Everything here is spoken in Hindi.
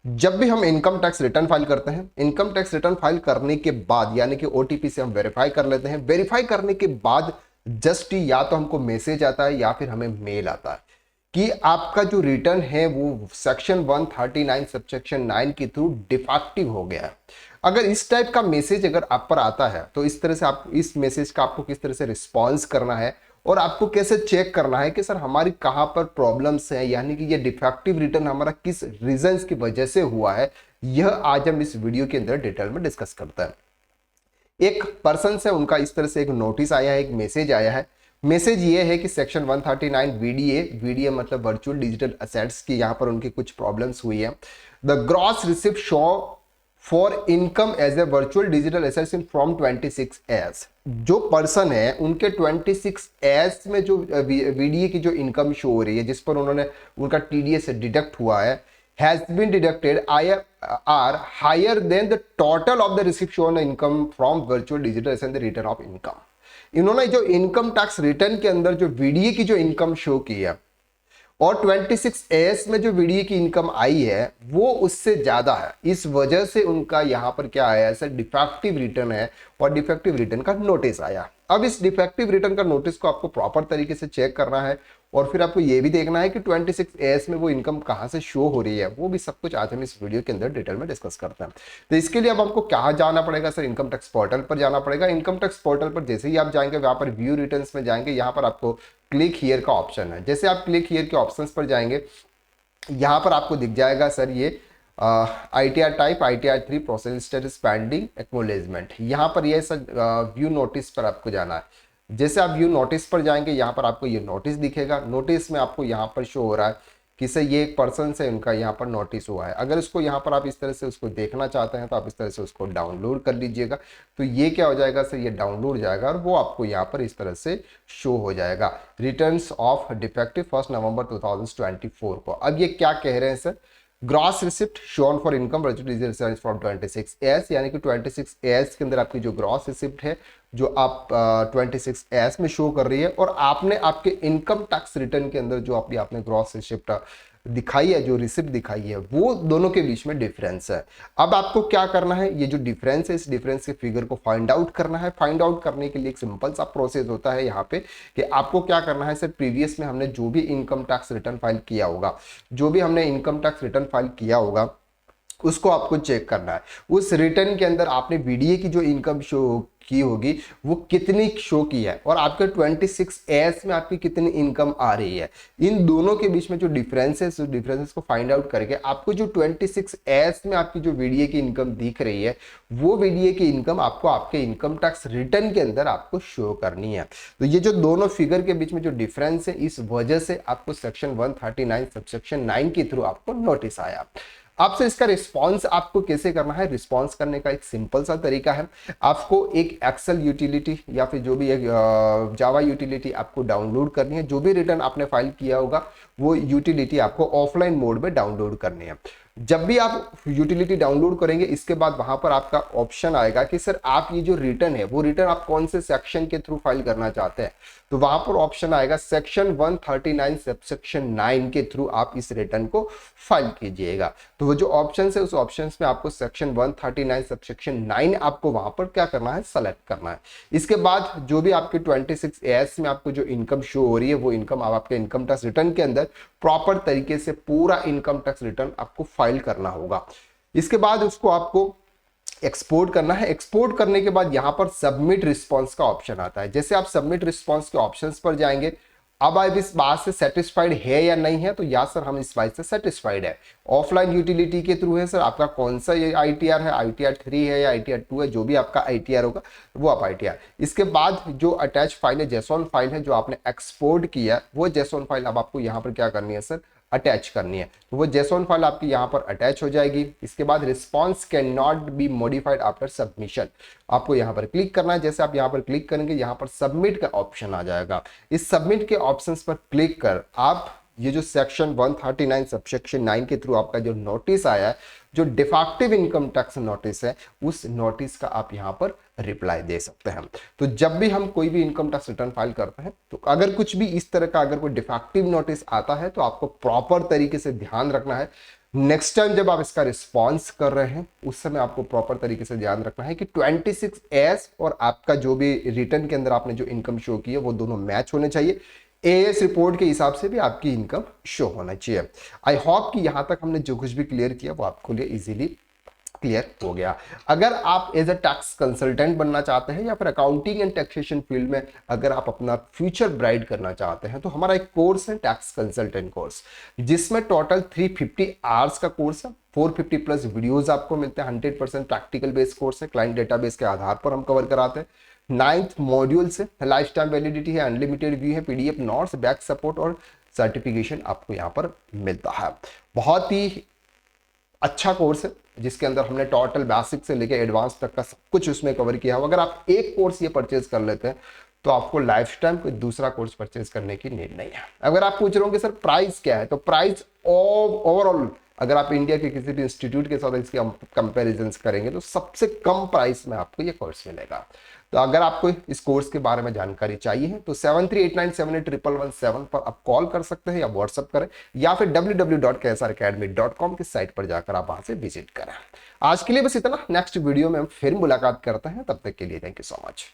जब भी हम इनकम टैक्स रिटर्न फाइल करते हैं, इनकम टैक्स रिटर्न फाइल करने के बाद यानी कि ओटीपी से हम वेरीफाई कर लेते हैं। वेरीफाई करने के बाद जस्ट या तो हमको मैसेज आता है या फिर हमें मेल आता है कि आपका जो रिटर्न है वो सेक्शन 139 सबसेक्शन 9 के थ्रू डिफेक्टिव हो गया है। अगर इस टाइप का मैसेज अगर आप पर आता है तो इस तरह से आप इस मैसेज का आपको किस तरह से रिस्पॉन्स करना है और आपको कैसे चेक करना है कि सर हमारी कहां पर प्रॉब्लम्स है, यानी कि ये डिफेक्टिव रिटर्न हमारा किस रीजंस की वजह से हुआ है, यह आज हम इस वीडियो के अंदर डिटेल में डिस्कस करते हैं। एक पर्सन से उनका इस तरह से एक नोटिस आया है, एक मैसेज आया है। मैसेज ये है कि सेक्शन 139 वीडीए, वीडीए मतलब वर्चुअल डिजिटल असेट्स की, यहां पर उनकी कुछ प्रॉब्लम्स हुई है। The gross receipt show for income as a virtual digital assets in from 26 S. जो पर्सन है उनके 26 एस में जो वीडीए की जो इनकम शो हो रही है, जिस पर उन्होंने उनका टीडीएस डिडक्ट हुआ है, has been deducted are higher than the total of the receipt shown income from virtual digital and the return of income। इन्होंने जो इनकम टैक्स रिटर्न के अंदर जो वीडीए की जो इनकम शो की है और 26 एस में जो वीडीए की इनकम आई है वो उससे ज्यादा है, इस वजह से उनका यहां पर क्या आया है सर, डिफेक्टिव रिटर्न है और डिफेक्टिव रिटर्न का नोटिस आया। अब इस डिफेक्टिव रिटर्न का नोटिस को आपको प्रॉपर तरीके से चेक करना है और फिर आपको ये भी देखना है कि 26 एस में वो इनकम कहां से शो हो रही है, वो भी सब कुछ आज हम इस वीडियो के अंदर डिटेल में डिस्कस करते हैं। तो इसके लिए अब हमको कहाँ जाना पड़ेगा सर, इनकम टैक्स पोर्टल पर जाना पड़ेगा। इनकम टैक्स पोर्टल पर जैसे ही आप जाएंगे वहां पर व्यू रिटर्न्स में जाएंगे, यहाँ पर आपको क्लिक हियर का ऑप्शन है। जैसे आप क्लिक हियर के ऑप्शंस पर जाएंगे, यहां पर आपको दिख जाएगा सर ये ITR type ITR 3 process status pending acknowledgement. यहाँ पर ये सर व्यू नोटिस पर आपको जाना है। जैसे आप व्यू नोटिस पर जाएंगे, यहाँ पर आपको ये नोटिस दिखेगा। नोटिस में आपको यहाँ पर शो हो रहा है कि सर ये एक पर्सन से उनका यहाँ पर नोटिस हुआ है। अगर इसको यहाँ पर आप इस तरह से उसको देखना चाहते हैं तो आप इस तरह से उसको डाउनलोड कर लीजिएगा। तो ये क्या हो जाएगा सर, ये डाउनलोड जाएगा और वो आपको यहाँ पर इस तरह से शो हो जाएगा, रिटर्न्स ऑफ डिफेक्टिव 1 नवंबर 2024 को। अब ये क्या कह रहे हैं sir, gross receipt shown for income virtual from 26 S, यानी कि 26 एस के अंदर आपकी जो ग्रॉस रिसिप्ट है जो आप 26 एस में शो कर रही है, और आपने आपके इनकम टैक्स रिटर्न के अंदर जो आपने ग्रॉस रिसिप्ट दिखाई है, जो रिसिप्ट दिखाई है, वो दोनों के बीच में डिफरेंस है। अब आपको क्या करना है, ये जो डिफरेंस है इस डिफरेंस के फिगर को फाइंड आउट करना है। फाइंड आउट करने के लिए एक सिंपल सा प्रोसेस होता है यहाँ पे कि आपको क्या करना है सर, प्रीवियस में हमने जो भी इनकम टैक्स रिटर्न फाइल किया होगा, जो भी हमने इनकम टैक्स रिटर्न फाइल किया होगा उसको आपको चेक करना है। उस रिटर्न के अंदर आपने वीडीए की जो इनकम शो की होगी वो कितनी शो की है और आपके 26 एस में आपकी कितनी इनकम आ रही है। इन दोनों के बीच में जो डिफरेंसेस, उस डिफरेंसेस को फाइंड आउट करके आपको जो 26 एस में आपकी जो वीडीए की इनकम दिख रही है, वो वीडीए की इनकम आपको आपके इनकम टैक्स रिटर्न के अंदर आपको शो करनी है। तो ये जो दोनों फिगर के बीच में जो डिफरेंस है, इस वजह से आपको सेक्शन 139 सबसेक्शन 9 के थ्रू आपको नोटिस आया। आपसे इसका रिस्पॉन्स आपको कैसे करना है, रिस्पॉन्स करने का एक सिंपल सा तरीका है। आपको एक एक्सेल यूटिलिटी या फिर जो भी एक जावा यूटिलिटी आपको डाउनलोड करनी है। जो भी रिटर्न आपने फाइल किया होगा वो यूटिलिटी आपको ऑफलाइन मोड में डाउनलोड करनी है। जब भी आप यूटिलिटी डाउनलोड करेंगे, इसके बाद वहां पर आपका ऑप्शन आएगा कि सर आप ये जो रिटर्न है वो रिटर्न आप कौन से सेक्शन के थ्रू फाइल करना चाहते हैं। तो वहां पर ऑप्शन आएगा सेक्शन 139 सबसेक्शन 9 के थ्रू आप इस रिटर्न को फाइल कीजिएगा। तो वो जो ऑप्शन है उस ऑप्शन में आपको सेक्शन 139 सबसेक्शन 9 आपको वहां पर क्या करना है, सेलेक्ट करना है। इसके बाद जो भी आपके 26 एस में आपको जो इनकम शो हो रही है वो इनकम आप आपके इनकम टैक्स रिटर्न के अंदर प्रॉपर तरीके से पूरा इनकम टैक्स रिटर्न आपको फाइल करना होगा। इसके बाद उसको आपको एक्सपोर्ट करना है। एक्सपोर्ट करने के बाद यहां पर सबमिट रिस्पॉन्स का ऑप्शन आता है। जैसे आप सबमिट रिस्पॉन्स के ऑप्शंस पर जाएंगे, अब आप इस बात से सेटिस्फाइड है या नहीं है, तो या सर हम इस बात से सेटिस्फाइड है। ऑफलाइन यूटिलिटी के थ्रू है सर, आपका कौन सा ये ITR है, ITR 3 है या ITR 2 है, जो भी आपका ITR होगा वो आप ITR। इसके बाद जो अटैच फाइल है, JSON फाइल है जो आपने एक्सपोर्ट किया, वो JSON फाइल अब आपको यहाँ पर क्या करनी है सर, अटैच करनी है। तो वो JSON फाइल आपकी यहाँ पर अटैच हो जाएगी। इसके बाद response can not be modified after submission, आपको यहाँ पर क्लिक करना है। जैसे आप यहाँ पर क्लिक करेंगे, यहाँ पर सबमिट का ऑप्शन आ जाएगा। इस सबमिट के ऑप्शंस पर क्लिक कर आप ये जो सेक्शन 139 सबसेक्शन 9 के थ्रू आपका जो नोटिस आया है, जो डिफेक्टिव इनकम टैक्स नोटिस है, उस नोटिस का आप यहाँ पर रिप्लाई दे सकते हैं। तो जब भी हम कोई भी इनकम टैक्स रिटर्न फाइल करते हैं, तो अगर कुछ भी इस तरह का अगर कोई डिफेक्टिव नोटिस आता है तो आपको प्रॉपर तरीके से ध्यान रखना है। नेक्स्ट टाइम जब आप इसका रिस्पॉन्स कर रहे हैं उस समय आपको प्रॉपर तरीके से ध्यान रखना है कि 26 और आपका जो भी रिटर्न के अंदर आपने जो इनकम शो की है वो दोनों मैच होने चाहिए। एएस रिपोर्ट के हिसाब से भी आपकी इनकम शो होना चाहिए। आई होप कि यहां तक हमने जो कुछ भी क्लियर किया वो आपको लिए इजीली क्लियर हो गया। अगर आप एज अ टैक्स कंसल्टेंट बनना चाहते हैं या फिर अकाउंटिंग एंड टैक्सेशन फील्ड में अगर आप अपना फ्यूचर ब्राइट करना चाहते हैं तो हमारा एक कोर्स है टैक्स कंसल्टेंट कोर्स, जिसमें टोटल 350 आवर्स का कोर्स है। 450 प्लस वीडियोस आपको मिलते हैं। 100% प्रैक्टिकल बेस्ड कोर्स है, क्लाइंट डेटाबेस के आधार पर हम कवर कराते हैं। 9th मॉड्यूल से लाइफ टाइम वैलिडिटी है, अनलिमिटेड व्यू है, पीडीएफ नोट्स, बैक सपोर्ट और सर्टिफिकेशन आपको यहाँ पर मिलता है। बहुत ही अच्छा कोर्स है जिसके अंदर हमने टोटल बेसिक से लेकर एडवांस तक का सब कुछ उसमें कवर किया है। अगर आप एक कोर्स ये परचेज कर लेते हैं तो आपको लाइफ टाइम कोई दूसरा कोर्स परचेज करने की नीड नहीं है। अगर आप पूछ रहे होंगे सर प्राइस क्या है, तो प्राइस ओवरऑल अगर आप इंडिया के किसी भी इंस्टीट्यूट के साथ इसके कंपेरिजन करेंगे तो सबसे कम प्राइस में आपको ये कोर्स मिलेगा। तो अगर आपको इस कोर्स के बारे में जानकारी चाहिए तो 7389781117 पर आप कॉल कर सकते हैं या व्हाट्सअप करें या फिर www.ksracademy.com की साइट पर जाकर आप वहां से विजिट करें। आज के लिए बस इतना। नेक्स्ट वीडियो में हम फिर मुलाकात करते हैं, तब तक के लिए थैंक यू सो मच।